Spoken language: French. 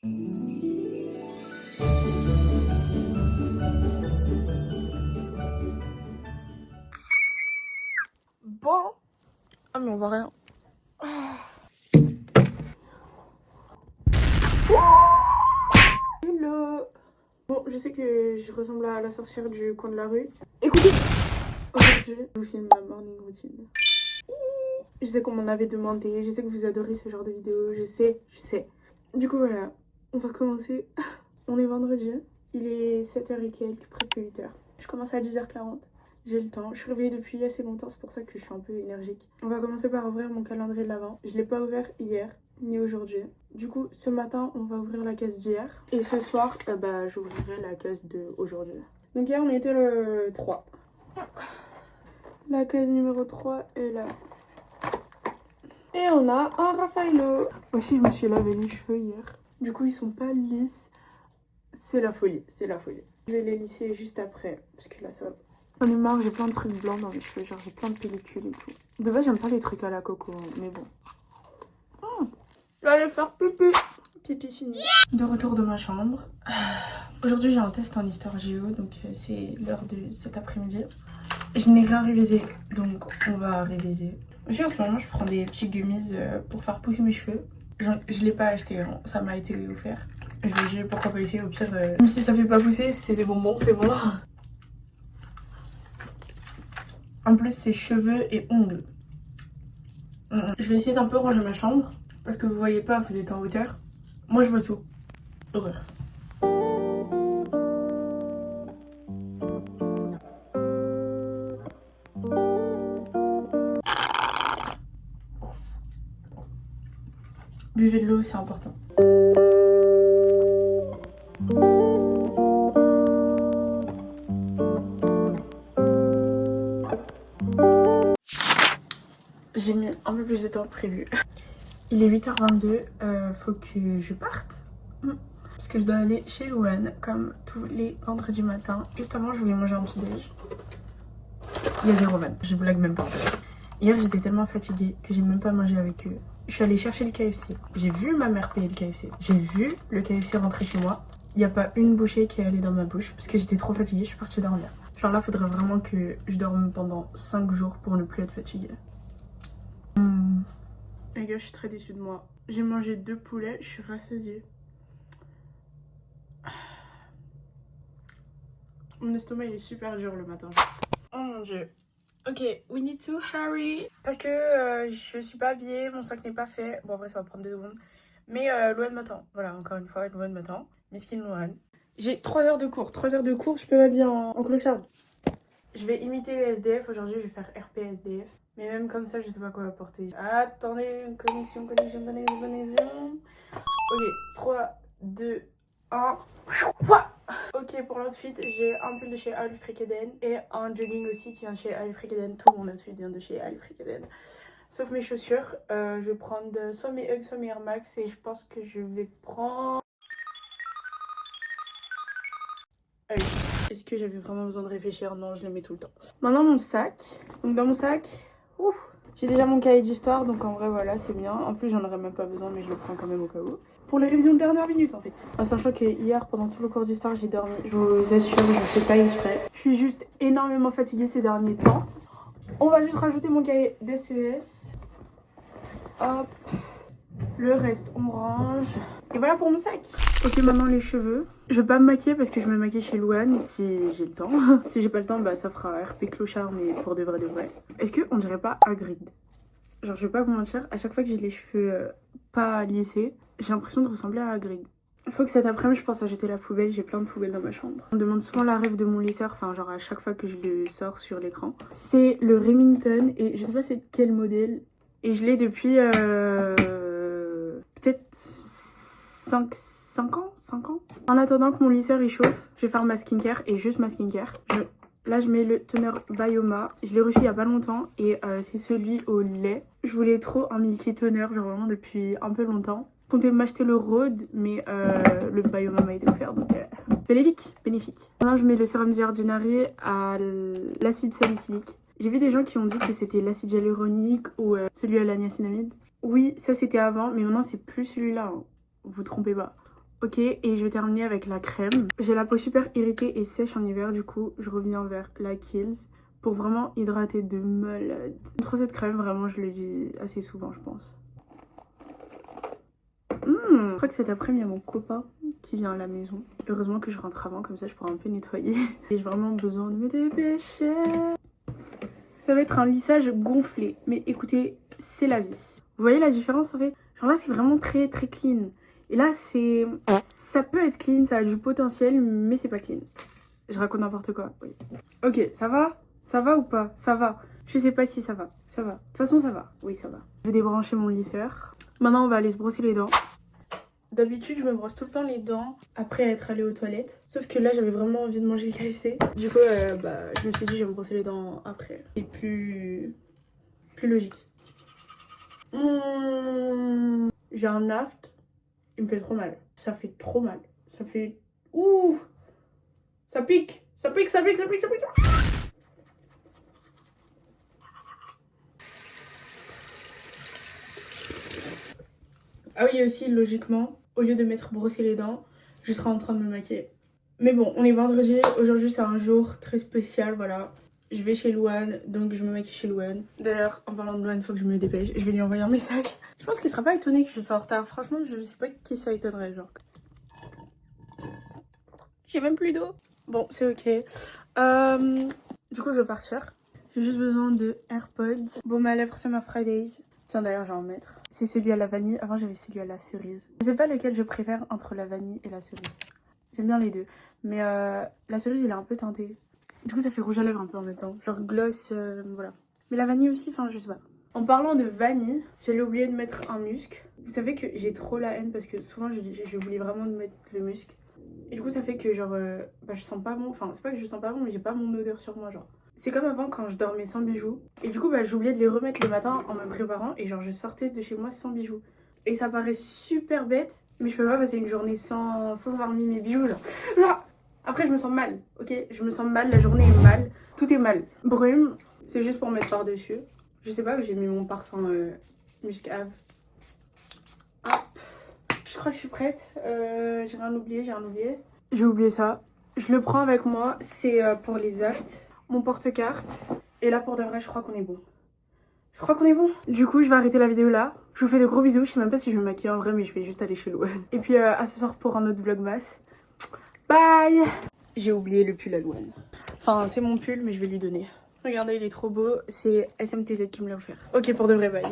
Bon. Ah mais on voit rien. Hello. Bon, je sais que je ressemble à la sorcière du coin de la rue. Écoutez, aujourd'hui, je vous filme ma morning routine. Je sais qu'on m'en avait demandé, je sais que vous adorez ce genre de vidéos, je sais. Du coup voilà, on va commencer. On est vendredi, il est 7h et quelques, presque 8h. Je commence à 10h40, j'ai le temps. Je suis réveillée depuis assez longtemps, c'est pour ça que je suis un peu énergique. On va commencer par ouvrir mon calendrier de l'Avent. Je ne l'ai pas ouvert hier, ni aujourd'hui. Du coup, ce matin, on va ouvrir la caisse d'hier. Et ce soir, j'ouvrirai la caisse d'aujourd'hui. Donc hier, on était le 3. La caisse numéro 3 est là. Et on a un Raffaello. Aussi, je me suis lavé les cheveux hier. Du coup, ils sont pas lisses. C'est la folie. Je vais les lisser juste après. Parce que là, ça va. J'en ai marre, j'ai plein de trucs blancs dans mes cheveux. Genre, j'ai plein de pellicules et tout. De base, j'aime pas les trucs à la coco. Mais bon. Je vais aller faire pipi. Pipi fini. De retour de ma chambre. Aujourd'hui, j'ai un test en histoire géo. Donc, c'est l'heure de cet après-midi. Je n'ai rien révisé. Donc, on va réviser. Aussi, en ce moment, je prends des petits gummies pour faire pousser mes cheveux. Je ne l'ai pas acheté, hein. Ça m'a été offert. Je me dis pourquoi pas essayer, au pire, même si ça fait pas pousser, c'est des bonbons, c'est bon. En plus, c'est cheveux et ongles. Je vais essayer d'un peu ranger ma chambre. Parce que vous voyez pas, vous êtes en hauteur. Moi, je vois tout. Horreur. Buvez de l'eau, c'est important. J'ai mis un peu plus de temps que prévu. Il est 8h22, faut que je parte. Parce que je dois aller chez Louane, comme tous les vendredis matins. Juste avant, je voulais manger un petit déj. Il y a 0 vanne, je blague même pas. Hier, j'étais tellement fatiguée que j'ai même pas mangé avec eux. Je suis allée chercher le KFC. J'ai vu ma mère payer le KFC. J'ai vu le KFC rentrer chez moi. Il n'y a pas une bouchée qui est allée dans ma bouche parce que j'étais trop fatiguée, je suis partie dormir. Genre là, faudrait vraiment que je dorme pendant 5 jours pour ne plus être fatiguée. Les gars, je suis très déçue de moi. J'ai mangé 2 poulets, je suis rassasiée. Mon estomac, il est super dur le matin. Oh mon dieu. Ok, we need to hurry. Parce que je suis pas habillée, mon sac n'est pas fait. Bon, après, ça va prendre 2 secondes. Mais Louane m'attend. Voilà, encore une fois, Louane m'attend. Miskin Louane. J'ai 3 heures de cours. 3 heures de cours, je peux m'habiller en clocharde. Je vais imiter les SDF. Aujourd'hui, je vais faire RP SDF. Mais même comme ça, je sais pas quoi apporter. Attendez, connexion. Ok, 3, 2, 1. Ok, pour l'outfit, j'ai un pull de chez Ali Frikeden et un jogging aussi qui vient de chez Ali Frikeden. Tout mon outfit vient de chez Ali Frikeden. Sauf mes chaussures. Je vais prendre soit mes Uggs, soit mes Air Max. Et je pense que je vais prendre... Allez. Est-ce que j'avais vraiment besoin de réfléchir? Non, je les mets tout le temps. Maintenant, mon sac. Donc, dans mon sac, j'ai déjà mon cahier d'histoire. Donc, en vrai, voilà, c'est bien. En plus, j'en aurais même pas besoin, mais je le prends quand même au cas où. Pour les révisions de dernière minute, en fait. En sachant que hier, pendant tout le cours d'histoire, j'ai dormi. Je vous assure, je fais pas exprès. Je suis juste énormément fatiguée ces derniers temps. On va juste rajouter mon cahier d'SES. Hop. Le reste, on range. Et voilà pour mon sac. Ok, maintenant les cheveux. Je vais pas me maquiller parce que je me maquille chez Louane si j'ai le temps. Si j'ai pas le temps, bah ça fera RP clochard, mais pour de vrai. Est-ce qu'on dirait pas Hagrid? Genre, je vais pas vous mentir, à chaque fois que j'ai les cheveux pas lissés, j'ai l'impression de ressembler à Hagrid. Il faut que cet après-midi, je pense à jeter la poubelle. J'ai plein de poubelles dans ma chambre. On me demande souvent la rêve de mon lisseur, enfin genre à chaque fois que je le sors sur l'écran. C'est le Remington et je sais pas c'est quel modèle. Et je l'ai depuis peut-être 5 ans. En attendant que mon lisseur il chauffe, je vais faire ma skincare et juste ma skincare. Là, je mets le toner Bioma. Je l'ai reçu il y a pas longtemps et c'est celui au lait. Je voulais trop un Milky Toner, genre vraiment depuis un peu longtemps. Je comptais m'acheter le Rhode, mais le Bioma m'a été offert, donc bénéfique. Maintenant, je mets le sérum The Ordinary à l'acide salicylique. J'ai vu des gens qui ont dit que c'était l'acide hyaluronique ou celui à la niacinamide. Oui, ça c'était avant, mais maintenant c'est plus celui-là. Hein. Vous trompez pas. Ok, et je vais terminer avec la crème. J'ai la peau super irritée et sèche en hiver, du coup je reviens vers la Kiehl's pour vraiment hydrater de malade. Trop cette crème, vraiment je le dis assez souvent je pense. Je crois que cet après-midi il y a mon copain qui vient à la maison. Heureusement que je rentre avant, comme ça je pourrai un peu nettoyer. Et j'ai vraiment besoin de me dépêcher. Ça va être un lissage gonflé, mais écoutez, c'est la vie. Vous voyez la différence en fait? Genre là c'est vraiment très très clean. Et là, c'est... Ça peut être clean, ça a du potentiel, mais c'est pas clean. Je raconte n'importe quoi, oui. Ok, ça va? Ça va ou pas? Ça va. Je sais pas si ça va. Ça va. De toute façon, ça va. Oui, ça va. Je vais débrancher mon lisseur. Maintenant, on va aller se brosser les dents. D'habitude, je me brosse tout le temps les dents après être allée aux toilettes. Sauf que là, j'avais vraiment envie de manger le KFC. Du coup, je me suis dit, je vais me brosser les dents après. C'est plus logique. J'ai un aft. Il me fait trop mal. Ça fait trop mal. Ça fait... Ouh! Ça pique! Ça pique, ça pique, ça pique, ça pique! Ah oui, et aussi, logiquement, au lieu de m'être brossé les dents, je serai en train de me maquiller. Mais bon, on est vendredi. Aujourd'hui, c'est un jour très spécial, voilà. Je vais chez Louane, donc je me maquille chez Louane. D'ailleurs, en parlant de Louane, il faut que je me dépêche. Je vais lui envoyer un message. Je pense qu'il sera pas étonné que je sois en retard. Franchement, je sais pas qui ça étonnerait, genre. J'ai même plus d'eau. Bon, c'est ok. Du coup, je vais partir. J'ai juste besoin de AirPods. Baume à lèvres Summer Fridays. Tiens, d'ailleurs, je vais en mettre. C'est celui à la vanille. Avant, j'avais celui à la cerise. Je sais pas lequel je préfère entre la vanille et la cerise. J'aime bien les deux. Mais la cerise, il est un peu teinté. Du coup, ça fait rouge à lèvres un peu en même temps. Genre gloss, voilà. Mais la vanille aussi, enfin, je sais pas. En parlant de vanille, j'allais oublier de mettre un musc. Vous savez que j'ai trop la haine parce que souvent, j'oublie vraiment de mettre le musc. Et du coup, ça fait que genre, je sens pas bon. Enfin, c'est pas que je sens pas bon, mais j'ai pas mon odeur sur moi, genre. C'est comme avant quand je dormais sans bijoux. Et du coup, j'oubliais de les remettre le matin en me préparant. Et genre, je sortais de chez moi sans bijoux. Et ça paraît super bête, mais je peux pas passer une journée sans avoir mis mes bijoux, genre. Ah. Après, je me sens mal, ok? Je me sens mal, la journée est mal, tout est mal. Brume, c'est juste pour mettre par-dessus. Je sais pas où j'ai mis mon parfum Muscave. Ah. Je crois que je suis prête. J'ai rien oublié, J'ai oublié ça. Je le prends avec moi, c'est pour les actes. Mon porte-carte. Et là, pour de vrai, je crois qu'on est bon. Je crois qu'on est bon. Du coup, je vais arrêter la vidéo là. Je vous fais de gros bisous. Je sais même pas si je vais me maquiller en vrai, mais je vais juste aller chez Louane. Et puis, à ce soir pour un autre vlogmas. Bye! J'ai oublié le pull à Louane. Enfin, c'est mon pull, mais je vais lui donner. Regardez, il est trop beau. C'est SMTZ qui me l'a offert. Ok, pour de vrai, bye.